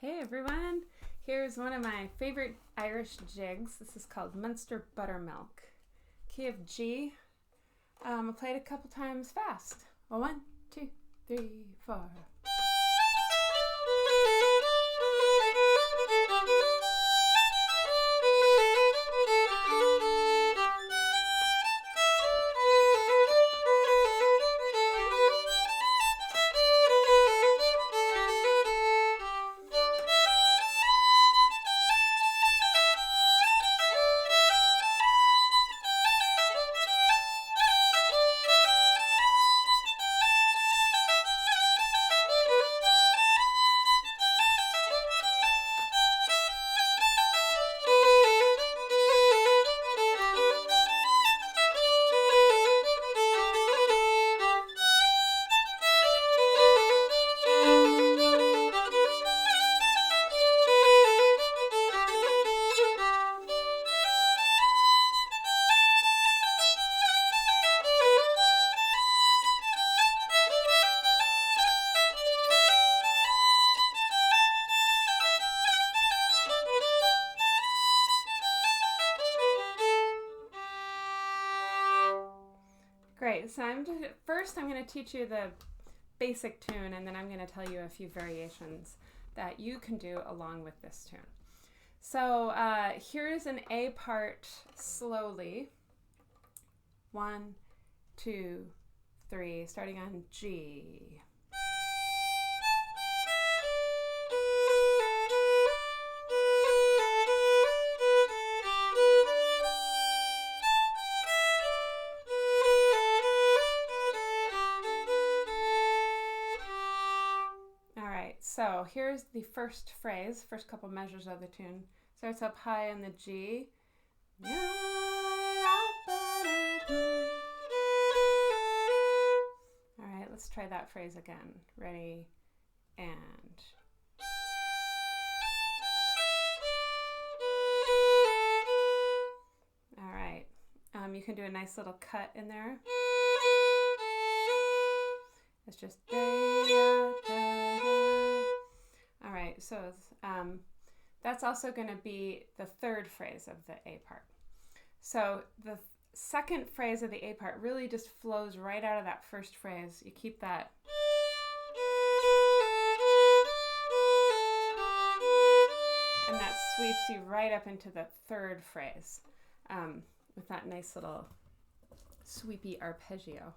Hey everyone, here's one of my favorite Irish jigs. This is called Munster Buttermilk. Key of G. I'll play it a couple times fast. Well, 1, 2, 3, 4. Great, so first I'm going to teach you the basic tune, and then I'm going to tell you a few variations that you can do along with this tune. So here's an A part slowly. 1, 2, 3, starting on G. So here's the first phrase, first couple measures of the tune. Starts up high in the G. All right, let's try that phrase again. Ready, and. All right, you can do a nice little cut in there. It's just so that's also going to be the third phrase of the A part. So the second phrase of the A part really just flows right out of that first phrase. You keep that. And that sweeps you right up into the third phrase with that nice little sweepy arpeggio.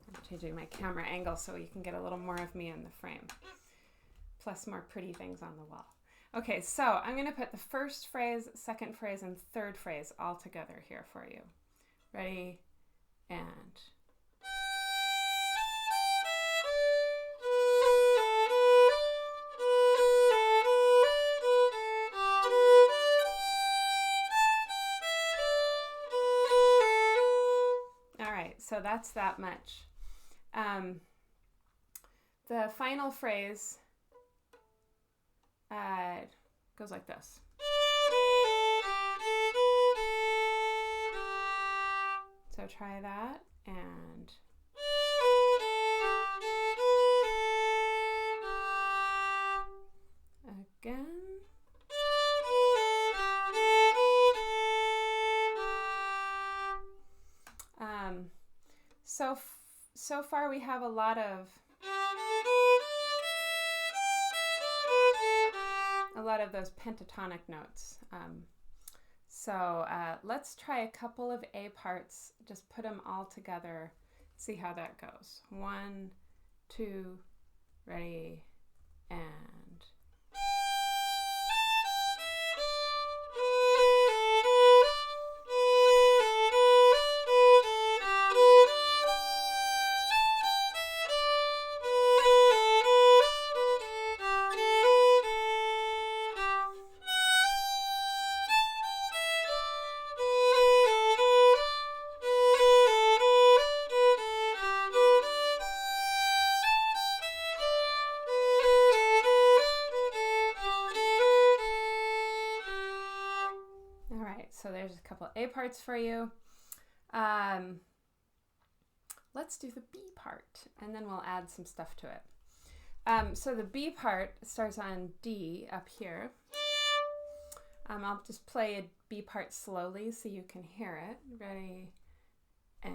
I'm changing my camera angle so you can get a little more of me in the frame. Plus more pretty things on the wall. Okay, so I'm going to put the first phrase, second phrase, and third phrase all together here for you. Ready, and. All right, so that's that much. The final phrase goes like this. So try that, and again. So far we have a lot of those pentatonic notes. Let's try a couple of A parts, just put them all together, see how that goes. 1, 2, ready, and. So there's a couple A parts for you. Let's do the B part, and then we'll add some stuff to it. So the B part starts on D up here. I'll just play a B part slowly so you can hear it. Ready? And...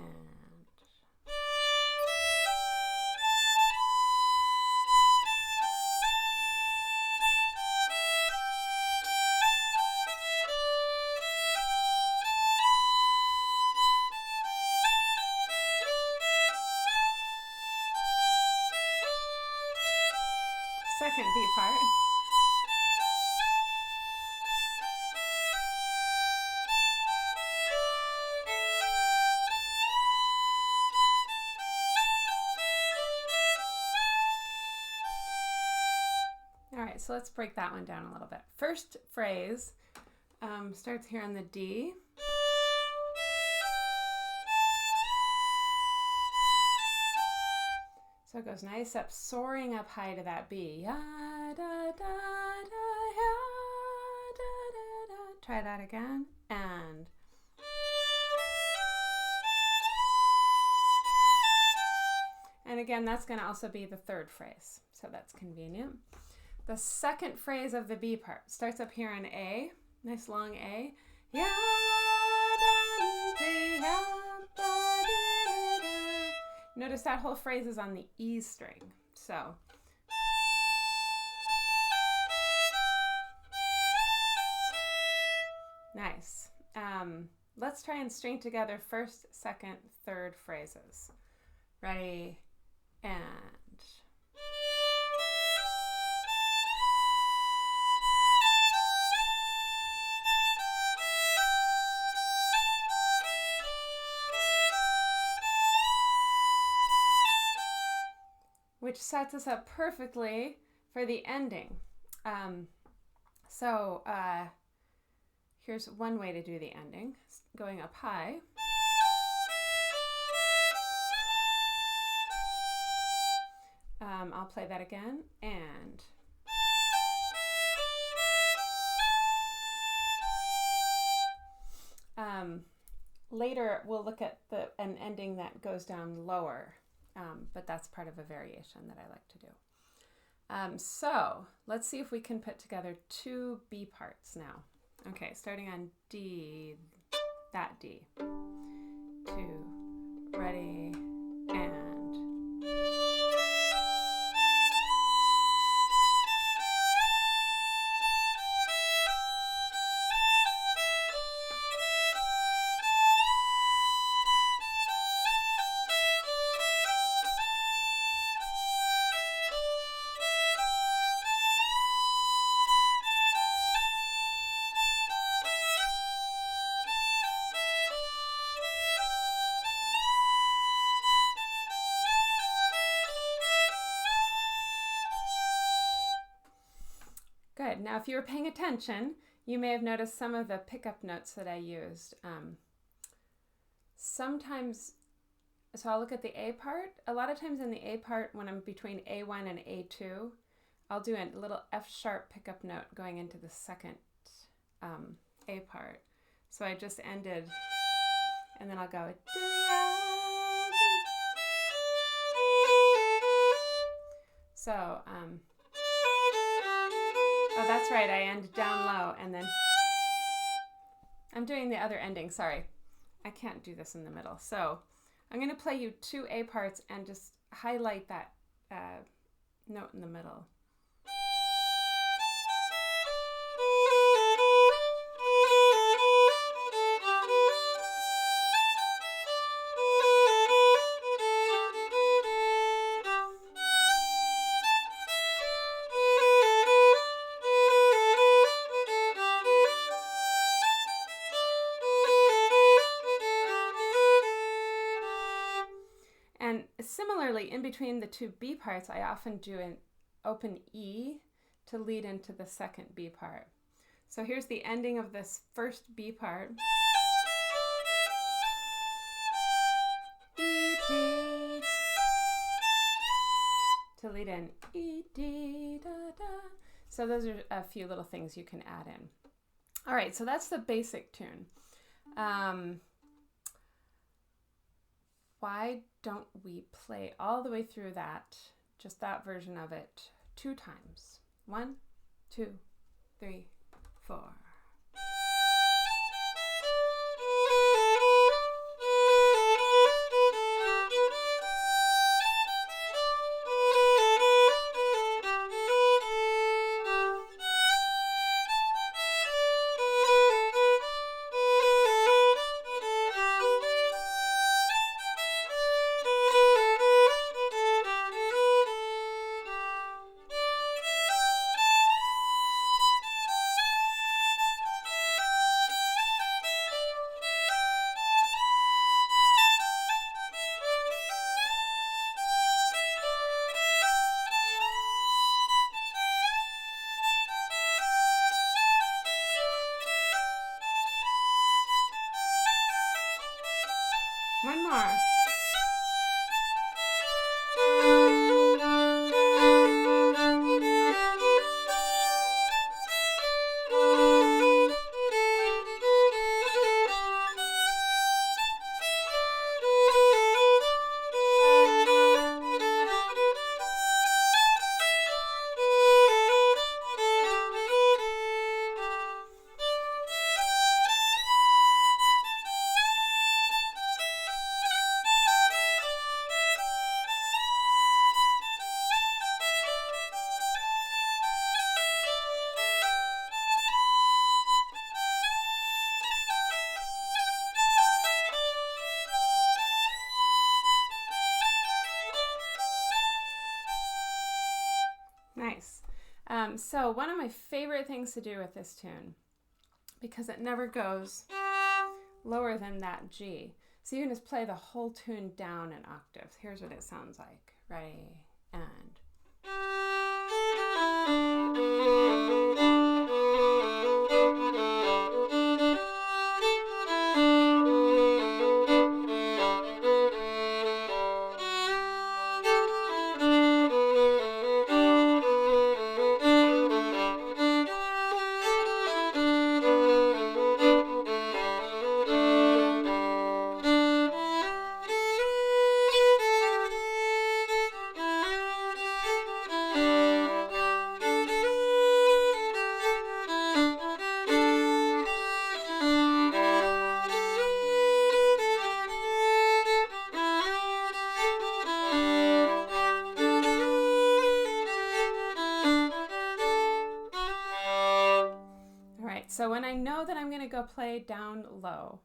second B part. All right, so let's break that one down a little bit. First phrase starts here on the D. So it goes nice up, soaring up high to that B. Ya, da, da, da, ya, da, da, da. Try that again. And again, that's going to also be the third phrase. So that's convenient. The second phrase of the B part starts up here on A. Nice long A. Ya, da, da, ya, ba, da, da. Notice that whole phrase is on the E string. So nice. Let's try and string together first, second, third phrases. Ready? And which sets us up perfectly for the ending. Here's one way to do the ending, going up high. I'll play that again, and later we'll look at an ending that goes down lower, but that's part of a variation that I like to do. So let's see if we can put together two B parts now. Okay, starting on D, that D. 2, ready, and... Good. Now, if you were paying attention, you may have noticed some of the pickup notes that I used. Sometimes, so I'll look at the A part. A lot of times in the A part, when I'm between A1 and A2, I'll do a little F sharp pickup note going into the second A part. So I just ended, and then I'll go, so, oh, that's right, I end down low, and then I'm doing the other ending, sorry. I can't do this in the middle. So I'm going to play you two A parts and just highlight that note in the middle. And similarly, in between the two B parts, I often do an open E to lead into the second B part. So here's the ending of this first B part. E, D, to lead in E, D, da, da. So those are a few little things you can add in. All right, so that's the basic tune. Why don't we play all the way through that just that version of it 2 times. 1, 2, 3, 4. One more. Nice. So one of my favorite things to do with this tune, because it never goes lower than that G, so you can just play the whole tune down an octave. Here's what it sounds like. Ready? And... So when I know that I'm going to go play down low,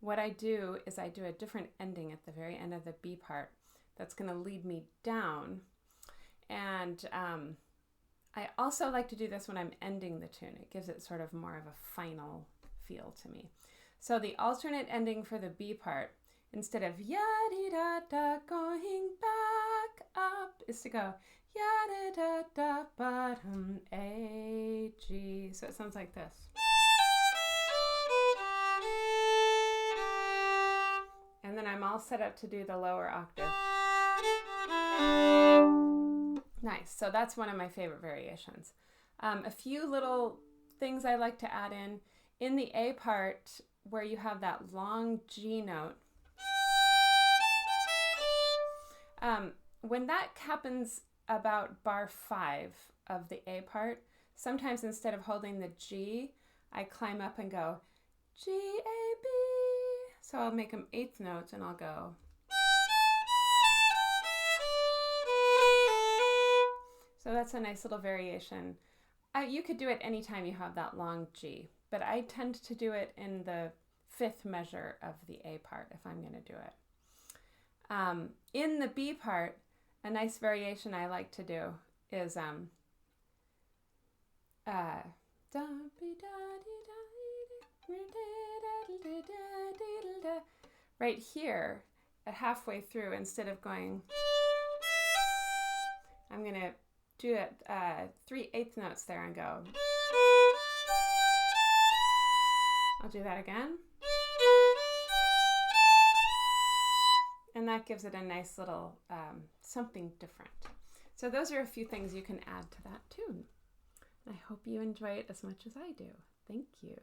what I do is I do a different ending at the very end of the B part that's going to lead me down. And I also like to do this when I'm ending the tune. It gives it sort of more of a final feel to me. So the alternate ending for the B part, instead of ya-dee-da-da going back up, is to go ya-da-da-da bottom A, G. So it sounds like this. And then I'm all set up to do the lower octave. Nice. So that's one of my favorite variations. A few little things I like to add in the A part where you have that long G note. When that happens about bar 5 of the A part, sometimes instead of holding the G, I climb up and go G, A, B. So I'll make them 8th notes and I'll go. So that's a nice little variation. You could do it anytime you have that long G, but I tend to do it in the 5th measure of the A part if I'm going to do it. In the B part, a nice variation I like to do is right here at halfway through, instead of going, I'm going to do it 3/8 notes there and go. I'll do that again. And that gives it a nice little something different. So those are a few things you can add to that tune. I hope you enjoy it as much as I do. Thank you.